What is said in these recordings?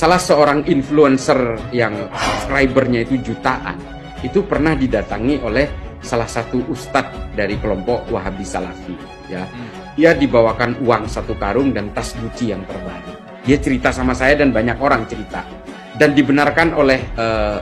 salah seorang influencer yang subscribernya itu jutaan, itu pernah didatangi oleh salah satu ustadz dari kelompok Wahabi Salafi. Ya, dia dibawakan uang 1 karung dan tas Gucci yang terbaru. Dia cerita sama saya dan banyak orang cerita, dan dibenarkan oleh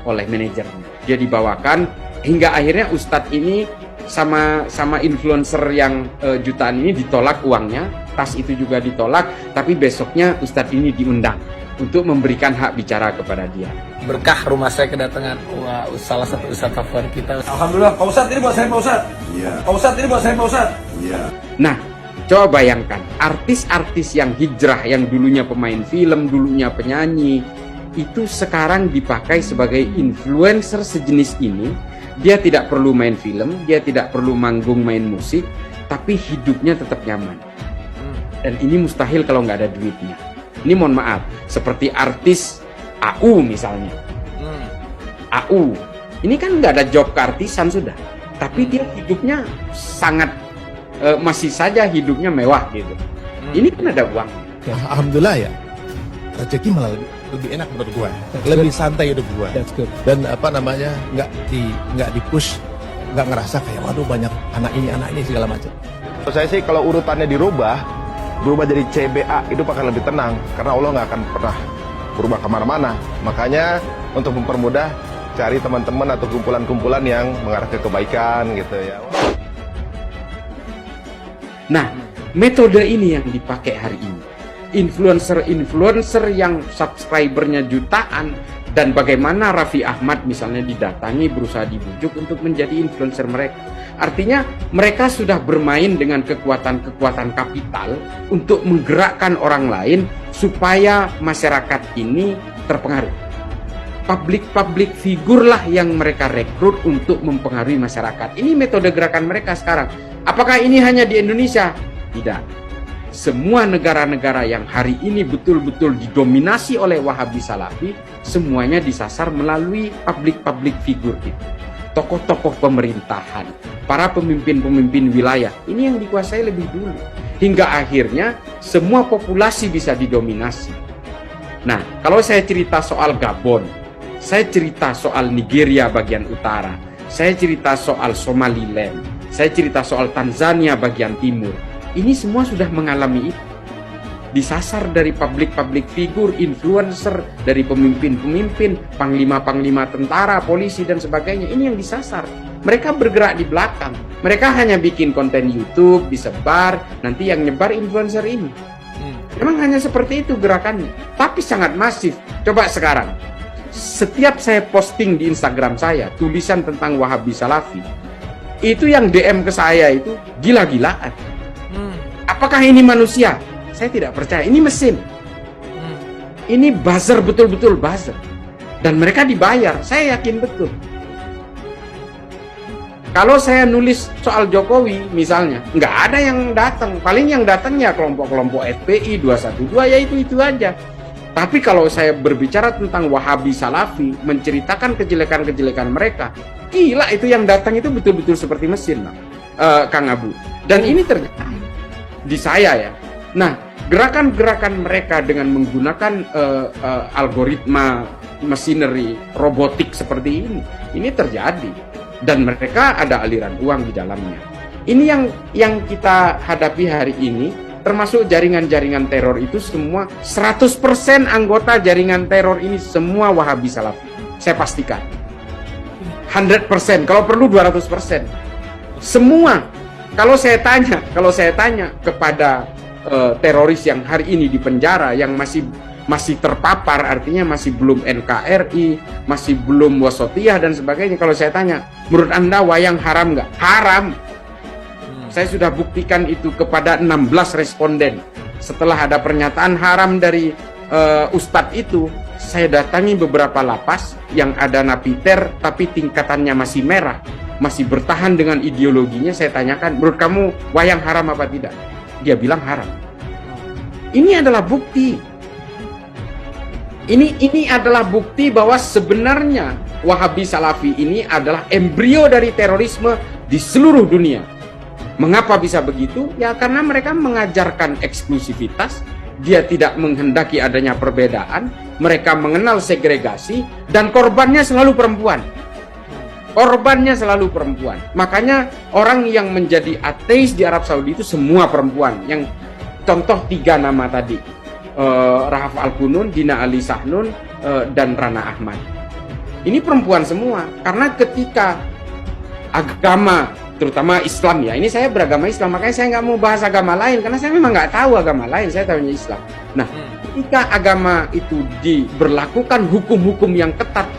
manajernya. Dia dibawakan hingga akhirnya ustadz ini sama influencer yang jutaan ini ditolak uangnya, tas itu juga ditolak, tapi besoknya ustadz ini diundang untuk memberikan hak bicara kepada dia. Berkah rumah saya kedatangan salah satu ustadz favorit kita. Alhamdulillah, Pak Ustadz ini buat saya, Pak Ustadz. Iya. Pak Ustadz ini buat saya, Pak Ustadz. Iya. Nah, coba bayangkan artis-artis yang hijrah, yang dulunya pemain film, dulunya penyanyi, itu sekarang dipakai sebagai influencer sejenis ini. Dia tidak perlu main film, dia tidak perlu manggung main musik, tapi hidupnya tetap nyaman. Dan ini mustahil kalau nggak ada duitnya. Ini mohon maaf, seperti artis AU misalnya. AU, ini kan nggak ada job keartisan sudah, tapi dia hidupnya sangat masih saja hidupnya mewah gitu. Ini kan ada uang. Ya, alhamdulillah ya, rezeki malah lebih enak menurut gua, lebih santai hidup gua. Dan apa namanya, nggak di push, nggak ngerasa kayak waduh banyak anak ini segala macam. Menurut saya sih kalau urutannya berubah jadi CBA, itu akan lebih tenang karena Allah nggak akan pernah berubah kemana-mana. Makanya untuk mempermudah, cari teman-teman atau kumpulan-kumpulan yang mengarah ke kebaikan gitu ya. Nah, metode ini yang dipakai hari ini. Influencer yang subscribernya jutaan, dan bagaimana Raffi Ahmad misalnya didatangi, berusaha dibujuk untuk menjadi influencer mereka. Artinya mereka sudah bermain dengan kekuatan-kekuatan kapital untuk menggerakkan orang lain supaya masyarakat ini terpengaruh. Public figure lah yang mereka rekrut untuk mempengaruhi masyarakat. Ini metode gerakan mereka sekarang. Apakah ini hanya di Indonesia? Tidak. Semua negara-negara yang hari ini betul-betul didominasi oleh Wahabi Salafi, semuanya disasar melalui public figure itu. Tokoh-tokoh pemerintahan, para pemimpin-pemimpin wilayah, ini yang dikuasai lebih dulu. Hingga akhirnya semua populasi bisa didominasi. Nah, kalau saya cerita soal Gabon, saya cerita soal Nigeria bagian utara, saya cerita soal Somaliland, saya cerita soal Tanzania bagian timur, ini semua sudah mengalami itu. Disasar dari public figure, influencer, dari pemimpin-pemimpin, panglima-panglima tentara, polisi, dan sebagainya. Ini yang disasar. Mereka bergerak di belakang. Mereka hanya bikin konten YouTube, disebar, nanti yang nyebar influencer ini. Memang hanya seperti itu gerakannya. Tapi sangat masif. Coba sekarang, setiap saya posting di Instagram saya, tulisan tentang Wahabi Salafi, itu yang DM ke saya itu gila-gilaan. Apakah ini manusia? Saya tidak percaya. Ini mesin. Ini buzzer, betul-betul buzzer. Dan mereka dibayar. Saya yakin betul. Kalau saya nulis soal Jokowi misalnya, nggak ada yang datang. Paling yang datang ya kelompok-kelompok FPI 212, ya itu aja. Tapi kalau saya berbicara tentang Wahabi Salafi, menceritakan kejelekan-kejelekan mereka, gila, itu yang datang itu betul-betul seperti mesin, Kang Abu. Dan ini terjadi di saya ya. Nah, gerakan-gerakan mereka dengan menggunakan algoritma, machinery, robotik seperti ini terjadi, dan mereka ada aliran uang di dalamnya. Ini yang kita hadapi hari ini, termasuk jaringan-jaringan teror itu semua 100% anggota jaringan teror ini semua Wahabi Salafi. Saya pastikan 100%, kalau perlu 200%. Semua. Kalau saya tanya kepada teroris yang hari ini di penjara, yang masih terpapar, artinya masih belum NKRI, masih belum Wasatiyah dan sebagainya, kalau saya tanya, menurut Anda wayang haram nggak? Haram. Saya sudah buktikan itu kepada 16 responden. Setelah ada pernyataan haram dari Ustadz itu, saya datangi beberapa lapas yang ada napiter tapi tingkatannya masih merah, masih bertahan dengan ideologinya. Saya tanyakan, menurut kamu wayang haram apa tidak? Dia bilang haram. Ini adalah bukti. Ini adalah bukti bahwa sebenarnya Wahabi Salafi ini adalah embrio dari terorisme di seluruh dunia. Mengapa bisa begitu? Ya karena mereka mengajarkan eksklusivitas, dia tidak menghendaki adanya perbedaan, mereka mengenal segregasi, dan korbannya selalu perempuan. Korbannya selalu perempuan. Makanya orang yang menjadi ateis di Arab Saudi itu semua perempuan. Yang contoh 3 nama tadi, Rahaf Al-Qunun, Dina Ali Sahnun, dan Rana Ahmad. Ini perempuan semua. Karena ketika agama, terutama Islam ya, ini saya beragama Islam, makanya saya nggak mau bahas agama lain, karena saya memang nggak tahu agama lain, saya tahunya Islam. Nah, ketika agama itu diberlakukan hukum-hukum yang ketat,